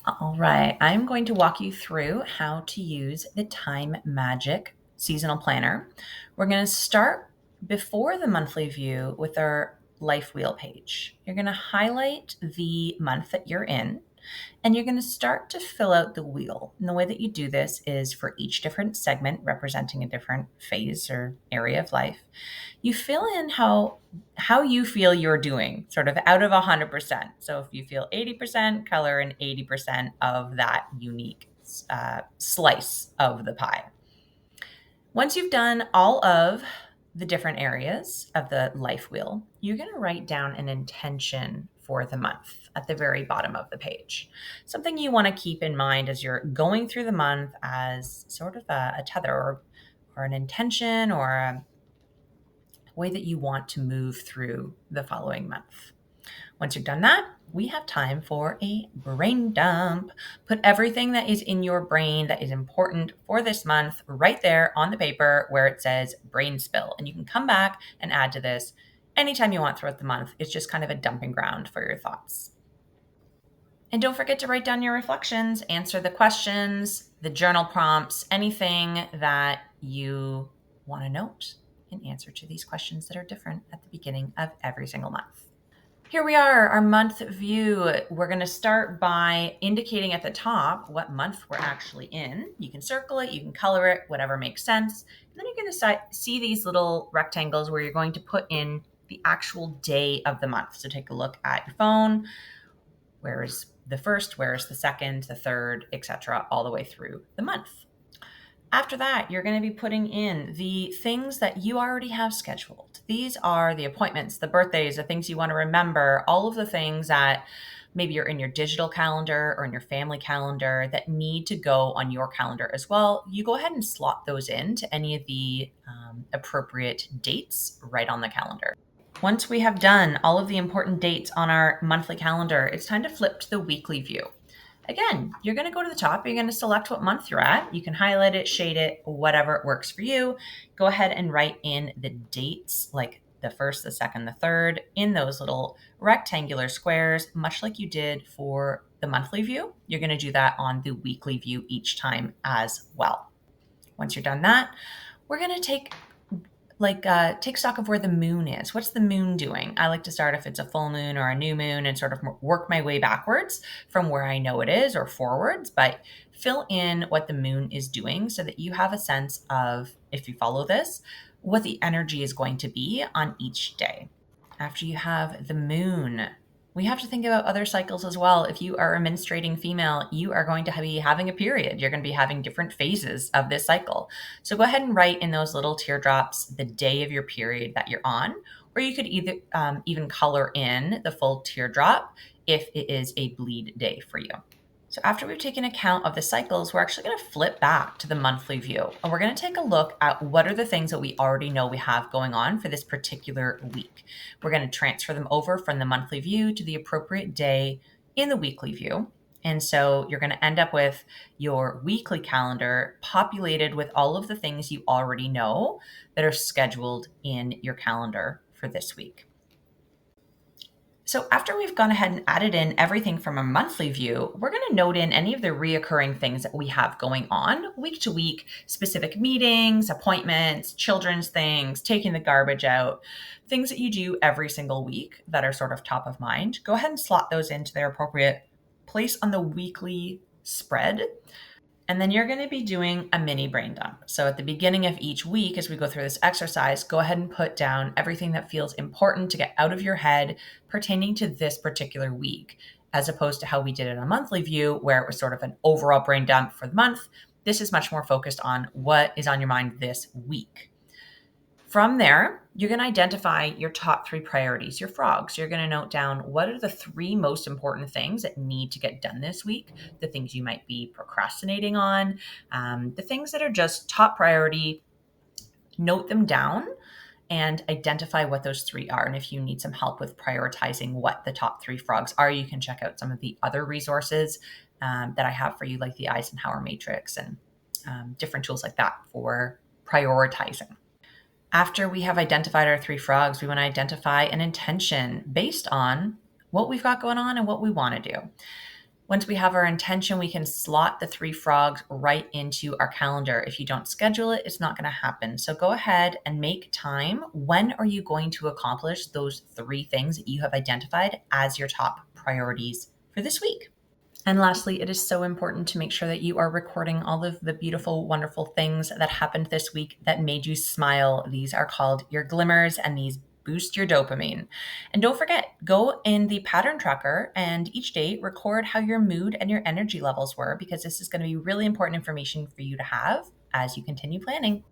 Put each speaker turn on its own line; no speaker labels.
All right, I'm going to walk you through how to use the Time Magic seasonal planner. We're going to start before the monthly view with our life wheel page. You're going to highlight the month that you're in, and you're going to start to fill out the wheel. And the way that you do this is for each different segment representing a different phase or area of life, you fill in how you feel you're doing, sort of out of 100%. So if you feel 80%, color in 80% of that unique slice of the pie. Once you've done all of the different areas of the life wheel, you're going to write down an intention for the month at the very bottom of the page. Something you want to keep in mind as you're going through the month as sort of a tether or an intention or a way that you want to move through the following month. Once you've done that, we have time for a brain dump. Put everything that is in your brain that is important for this month right there on the paper where it says brain spill. And you can come back and add to this anytime you want throughout the month. It's just kind of a dumping ground for your thoughts. And don't forget to write down your reflections, answer the questions, the journal prompts, anything that you want to note in answer to these questions that are different at the beginning of every single month. Here we are, our month view. We're going to start by indicating at the top what month we're actually in. You can circle it, you can color it, whatever makes sense. And then you're going to see these little rectangles where you're going to put in the actual day of the month. So take a look at your phone. Where is the first, where is the second, the third, etc., all the way through the month. After that, you're going to be putting in the things that you already have scheduled. These are the appointments, the birthdays, the things you want to remember, all of the things that maybe you're in your digital calendar or in your family calendar that need to go on your calendar as well. You go ahead and slot those in to any of the appropriate dates right on the calendar. Once we have done all of the important dates on our monthly calendar, it's time to flip to the weekly view. Again, you're going to go to the top. You're going to select what month you're at. You can highlight it, shade it, whatever works for you. Go ahead and write in the dates, like the first, the second, the third, in those little rectangular squares, much like you did for the monthly view. You're going to do that on the weekly view each time as well. Once you're done that, we're going to take stock of where the moon is. What's the moon doing? I like to start if it's a full moon or a new moon and sort of work my way backwards from where I know it is or forwards, but fill in what the moon is doing so that you have a sense of, if you follow this, what the energy is going to be on each day. After you have the moon, we have to think about other cycles as well. If you are a menstruating female, you are going to be having a period. You're going to be having different phases of this cycle. So go ahead and write in those little teardrops the day of your period that you're on, or you could either even color in the full teardrop if it is a bleed day for you. So after we've taken account of the cycles, we're actually going to flip back to the monthly view. And we're going to take a look at what are the things that we already know we have going on for this particular week. We're going to transfer them over from the monthly view to the appropriate day in the weekly view. And so you're going to end up with your weekly calendar populated with all of the things you already know that are scheduled in your calendar for this week. So after we've gone ahead and added in everything from a monthly view, we're going to note in any of the reoccurring things that we have going on week to week, specific meetings, appointments, children's things, taking the garbage out, things that you do every single week that are sort of top of mind. Go ahead and slot those into their appropriate place on the weekly spread. And then you're going to be doing a mini brain dump. So at the beginning of each week, as we go through this exercise, go ahead and put down everything that feels important to get out of your head pertaining to this particular week, as opposed to how we did it on a monthly view, where it was sort of an overall brain dump for the month. This is much more focused on what is on your mind this week. From there, you're going to identify your top 3 priorities, your frogs. You're going to note down what are the 3 most important things that need to get done this week, the things you might be procrastinating on, the things that are just top priority. Note them down and identify what those 3 are. And if you need some help with prioritizing what the top 3 frogs are, you can check out some of the other resources that I have for you, like the Eisenhower Matrix and different tools like that for prioritizing. After we have identified our 3 frogs, we want to identify an intention based on what we've got going on and what we want to do. Once we have our intention, we can slot the 3 frogs right into our calendar. If you don't schedule it, it's not going to happen. So go ahead and make time. When are you going to accomplish those 3 things that you have identified as your top priorities for this week? And lastly, it is so important to make sure that you are recording all of the beautiful, wonderful things that happened this week that made you smile. These are called your glimmers, and these boost your dopamine. And don't forget, go in the pattern tracker and each day record how your mood and your energy levels were, because this is going to be really important information for you to have as you continue planning.